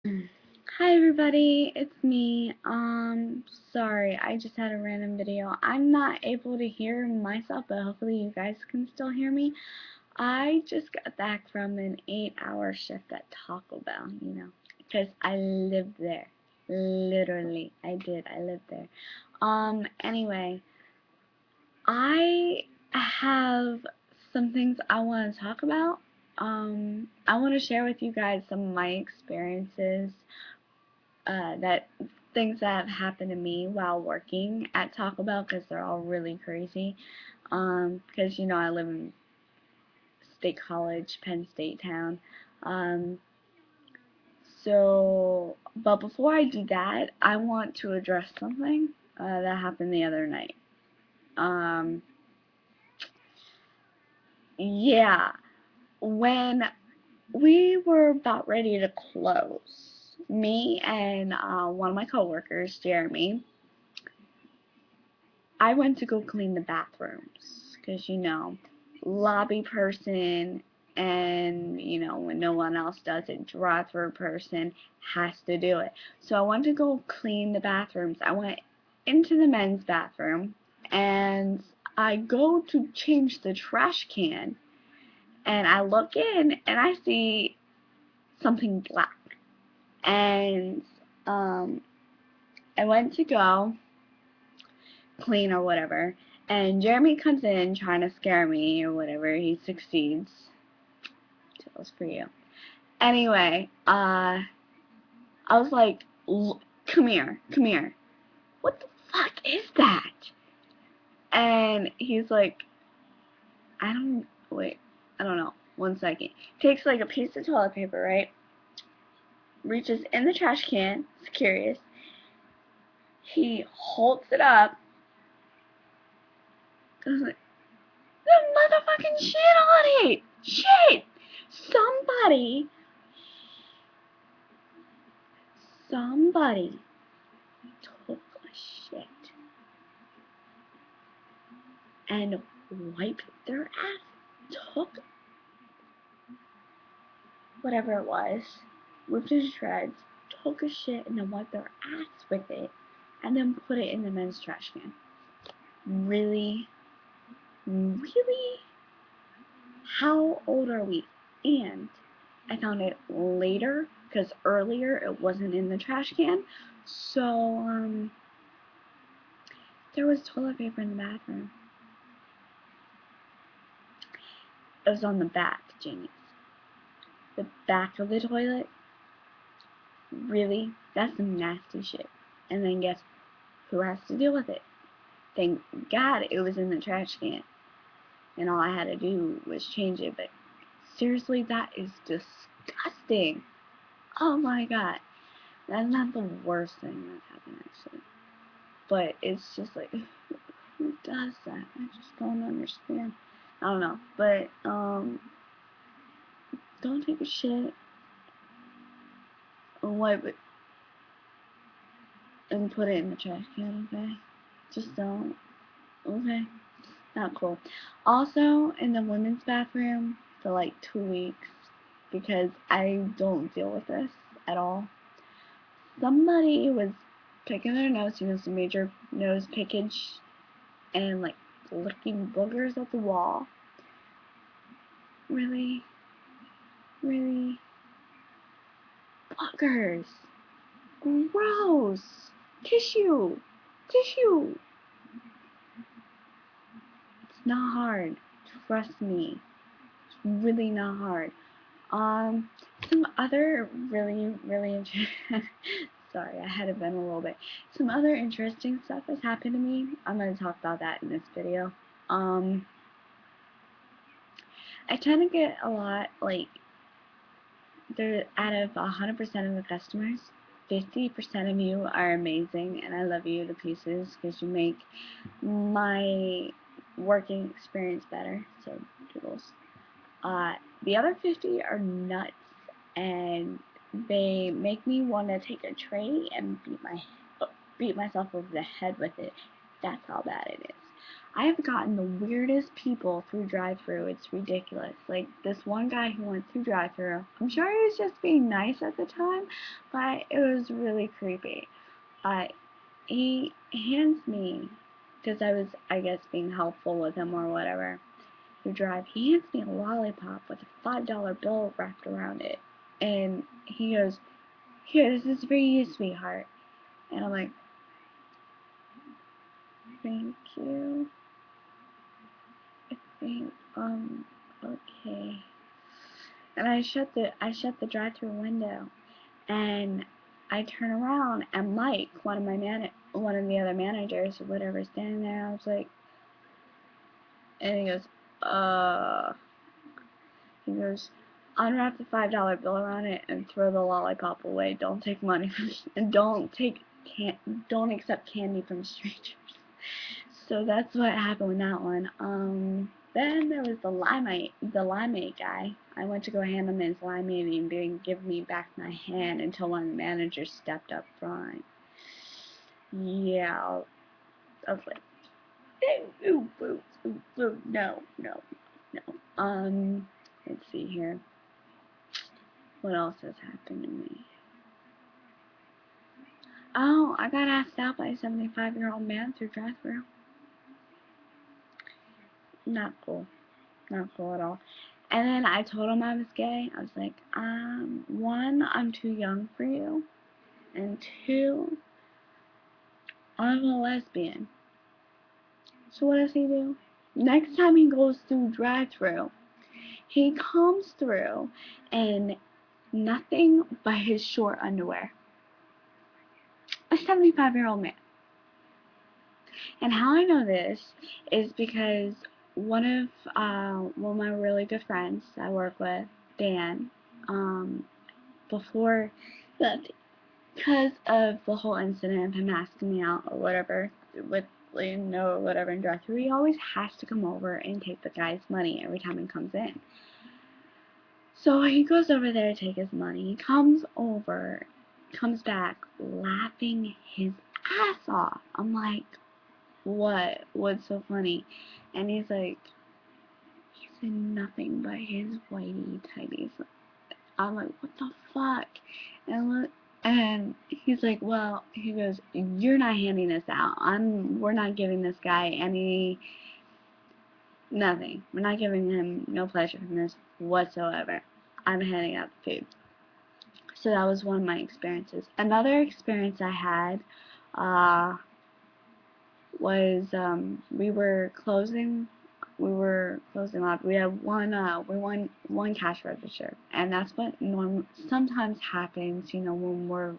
Hi everybody, it's me. Sorry, I just had a random video. I'm not able to hear myself, but hopefully you guys can still hear me. I just got back from an 8-hour shift at Taco Bell, because I lived there. Literally, I did. I lived there. Anyway, I have some things I want to talk about. I want to share with you guys some of my experiences that things that have happened to me while working at Taco Bell because they're all really crazy. Because I live in State College, Penn State town. Um, but before I do that, I want to address something that happened the other night. Um, yeah, when we were about ready to close, me and one of my coworkers, Jeremy, I went to go clean the bathrooms because, lobby person and, when no one else does it, drive-through person has to do it. So I went to go clean the bathrooms. I went into the men's bathroom and I go to change the trash can and I look in and I see something black. And I went to go clean or whatever. And Jeremy comes in trying to scare me or whatever. He succeeds. Tales for you. Anyway, I was like, come here, come here. What the fuck is that? And he's like, wait, I don't know. 1 second. Takes like a piece of toilet paper, right? Reaches in the trash can. It's curious. He holds it up. Goes like, the motherfucking shit on it! Shit! Somebody Somebody took a shit and wiped their ass. Took whatever it was, ripped it to shreds, took a shit and then wiped their ass with it, and then put it in the men's trash can. Really? Really? How old are we? And I found it later because earlier it wasn't in the trash can. So, there was toilet paper in the bathroom. It was on the back, Jamie. The back of the toilet? Really? That's some nasty shit. And then guess who has to deal with it? Thank God it was in the trash can. And all I had to do was change it. But seriously, that is disgusting. Oh my God. That's not the worst thing that's happened, actually. But it's just like, who does that? I just don't understand. I don't know. But, don't take a shit and wipe it and put it in the trash can, okay? Just don't. Okay. Not cool. Also, in the women's bathroom for like 2 weeks, because I don't deal with this at all. Somebody was picking their nose, some major nose pickage, and like licking boogers at the wall. Really? Really? Boogers! Gross! Tissue! Tissue! It's not hard. Trust me. It's really not hard. Um, some other really interesting, sorry, I had to vent a little bit. Some other interesting stuff has happened to me. I'm going to talk about that in this video. Um, I tend to get a lot, like, out of 100% of the customers, 50% of you are amazing, and I love you to pieces because you make my working experience better, so doodles. The other 50 are nuts, and they make me want to take a tray and beat myself over the head with it. That's how bad it is. I have gotten the weirdest people through drive-through. It's ridiculous. Like this one guy who went through drive-through. I'm sure he was just being nice at the time, but it was really creepy. He hands me, because I was, I guess, being helpful with him or whatever, through drive. He hands me a lollipop with a $5 bill wrapped around it, and he goes, "Here, this is for you, sweetheart." And I'm like, "Thank you." I think, okay. And I shut the drive-through window, and I turn around, and Mike, one of the other managers or whatever, standing there. I was like, and he goes, unwrap the $5 bill around it and throw the lollipop away. Don't take money from, and don't accept candy from strangers. So that's what happened with that one. Then there was the limeade guy. I went to go hand him his limeade and he didn't give me back my hand until one of the managers stepped up front. Yeah, I was like, no, no, no. Let's see here. What else has happened to me? Oh, I got asked out by a 75-year-old man through drive-thru. Not cool. Not cool at all. And then I told him I was gay. I was like, one, I'm too young for you. And two, I'm a lesbian. So what does he do? Next time he goes through drive-thru, he comes through in nothing but his short underwear. A 75-year-old man. And how I know this is because one of my really good friends I work with, Dan, before that, because of the whole incident of him asking me out or whatever, with no or whatever in drive-thru, he always has to come over and take the guy's money every time he comes in. So he goes over there to take his money. He comes back laughing his ass off. I'm like, what? What's so funny? And he's in nothing but his whitey tighties. I'm like, what the fuck? And he's like, well, he goes, you're not handing this out. We're not giving this guy nothing. We're not giving him no pleasure from this whatsoever. I'm handing out the food. So that was one of my experiences. Another experience I had, was we were closing up. We had one cash register, and that's what sometimes happens. When we're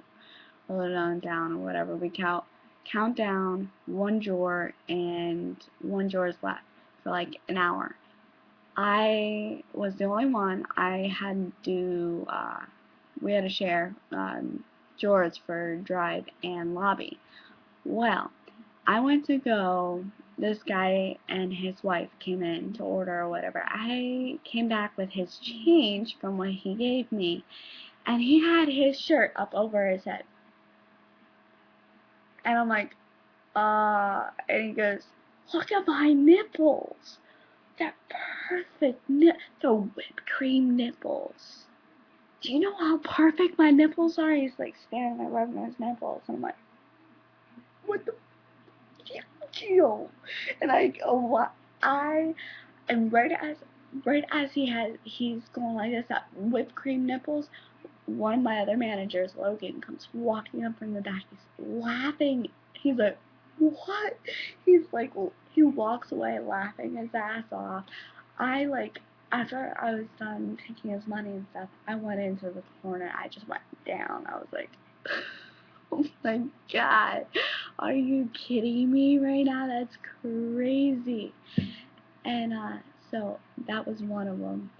loading down or whatever, we count down one drawer, and one drawer is left for like an hour. I was the only one. We had to share drawers for drive and lobby. Well, I went to go, this guy and his wife came in to order or whatever. I came back with his change from what he gave me, and he had his shirt up over his head. And I'm like, and he goes, look at my nipples. They're perfect they're whipped cream nipples. Do you know how perfect my nipples are? He's like staring at rubbing his nipples, and I'm like, what the deal? And I go, what? And right as he's going like this, that whipped cream nipples, one of my other managers, Logan, comes walking up from the back. He's laughing. He's like, what? He's like, he walks away laughing his ass off. After I was done taking his money and stuff, I went into the corner. I just went down. I was like, oh my god, are you kidding me right now? That's crazy. And so that was one of them.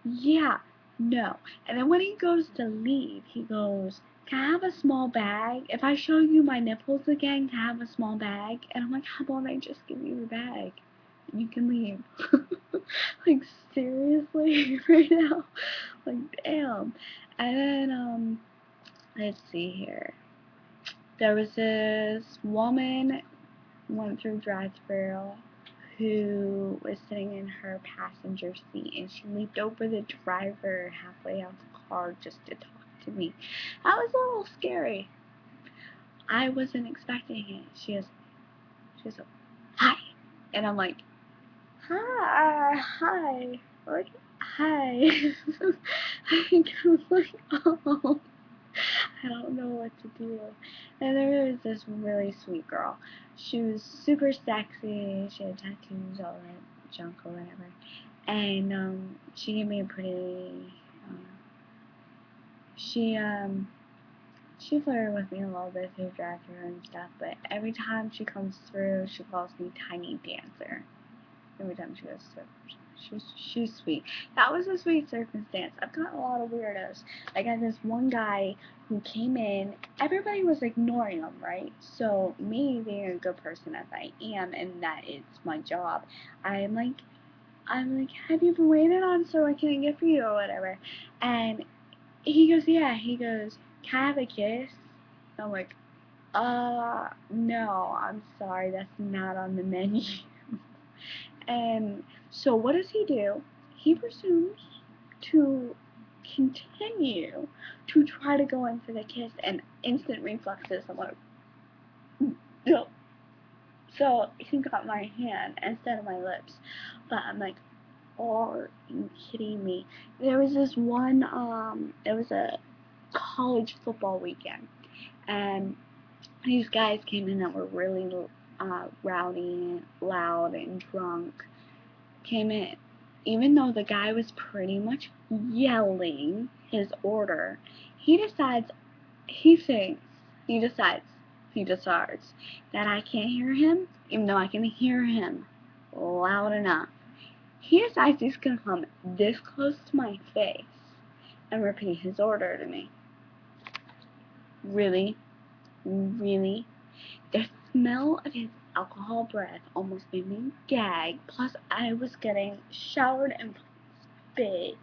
Yeah, no. And then when he goes to leave, he goes, can I have a small bag? If I show you my nipples again, can I have a small bag? And I'm like, how about I just give you the bag? You can leave. Like, seriously, right now? Like, damn. And then, let's see here. There was this woman, went through drive-thru who was sitting in her passenger seat, and she leaped over the driver halfway out the car just to talk to me. That was a little scary. I wasn't expecting it. She goes, hi, and I'm like, hi, like, hi. I was like, oh, I don't know what to do. And there was this really sweet girl. She was super sexy. She had tattoos, all that junk or whatever. And she gave me a pretty. She she flirted with me a little bit through drive-thru and stuff. But every time she comes through, she calls me Tiny Dancer. Every time she goes through. She's sweet. That was a sweet circumstance. I've got a lot of weirdos. I got this one guy who came in. Everybody was ignoring him, right? So me being a good person as I am, and that it's my job, I'm like, have you been waiting on so I can get for you or whatever? And he goes, yeah. He goes, can I have a kiss? I'm like, no, I'm sorry, that's not on the menu. And so what does he do? He presumes to continue to try to go in for the kiss, and instant reflexes. I'm like, no. So he got my hand instead of my lips. But I'm like, are you kidding me? There was this one, it was a college football weekend, and these guys came in that were really rowdy, loud, and drunk. Came in. Even though the guy was pretty much yelling his order, he decides, he decides, he decides that I can't hear him, even though I can hear him loud enough. He decides he's going to come this close to my face and repeat his order to me. Really? Really? The smell of his alcohol breath almost made me gag, plus I was getting showered and spit.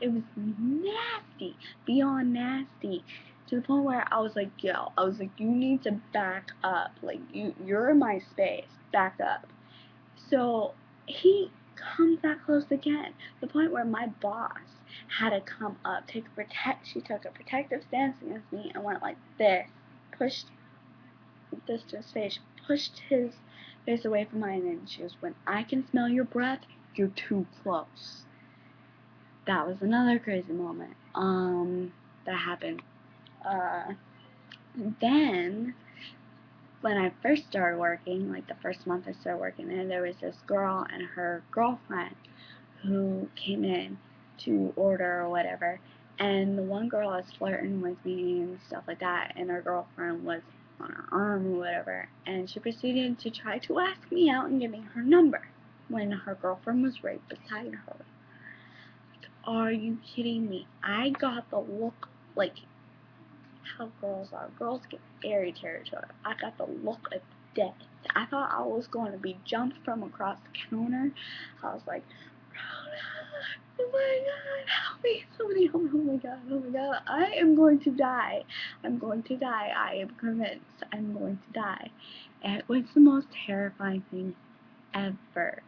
It was nasty, beyond nasty, to the point where I was like, yo, you need to back up, like, you're in my space, back up. So he comes that close again, to the point where my boss had to come up, she took a protective stance against me and went like this, pushed this to his face, pushed his face away from mine, and she goes, when I can smell your breath, you're too close. That was another crazy moment, that happened. Then, when I first started working, like the first month I started working there was this girl and her girlfriend who came in to order or whatever, and the one girl was flirting with me and stuff like that, and her girlfriend was on her arm or whatever, and she proceeded to try to ask me out and give me her number when her girlfriend was right beside her. Like, are you kidding me? I got the look, like how girls are. Girls get very territorial. I got the look of death. I thought I was going to be jumped from across the counter. I was like, oh my god, help me, somebody help me, oh my god, I am going to die. I'm going to die. I am convinced I'm going to die. And it was the most terrifying thing ever.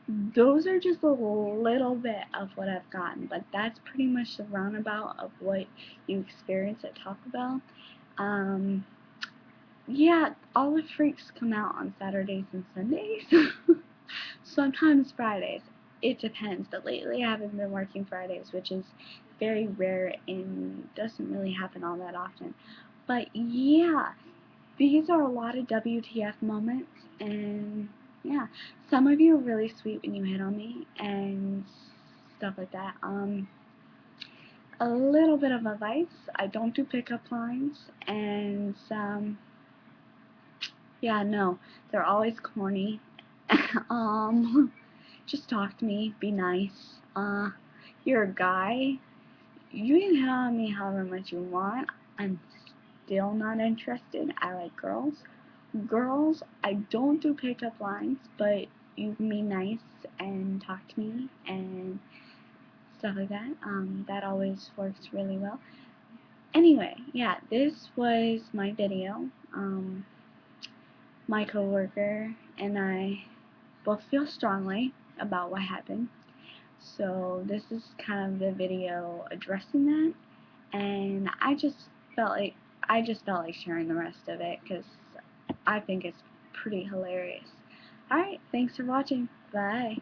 Those are just a little bit of what I've gotten, but that's pretty much the roundabout of what you experience at Taco Bell. Yeah, all the freaks come out on Saturdays and Sundays. Sometimes Fridays. It depends, but lately I haven't been working Fridays, which is very rare and doesn't really happen all that often. But yeah, these are a lot of WTF moments, and yeah, some of you are really sweet when you hit on me and stuff like that. A little bit of advice: I don't do pickup lines, and yeah, no, they're always corny. Just talk to me, be nice. You're a guy. You can hit on me however much you want. I'm still not interested. I like girls. Girls, I don't do pickup lines, but you can be nice and talk to me and stuff like that. That always works really well. Anyway, yeah, this was my video. my coworker and I both feel strongly about what happened. So this is kind of the video addressing that, and I just felt like sharing the rest of it because I think it's pretty hilarious. Alright, thanks for watching. Bye.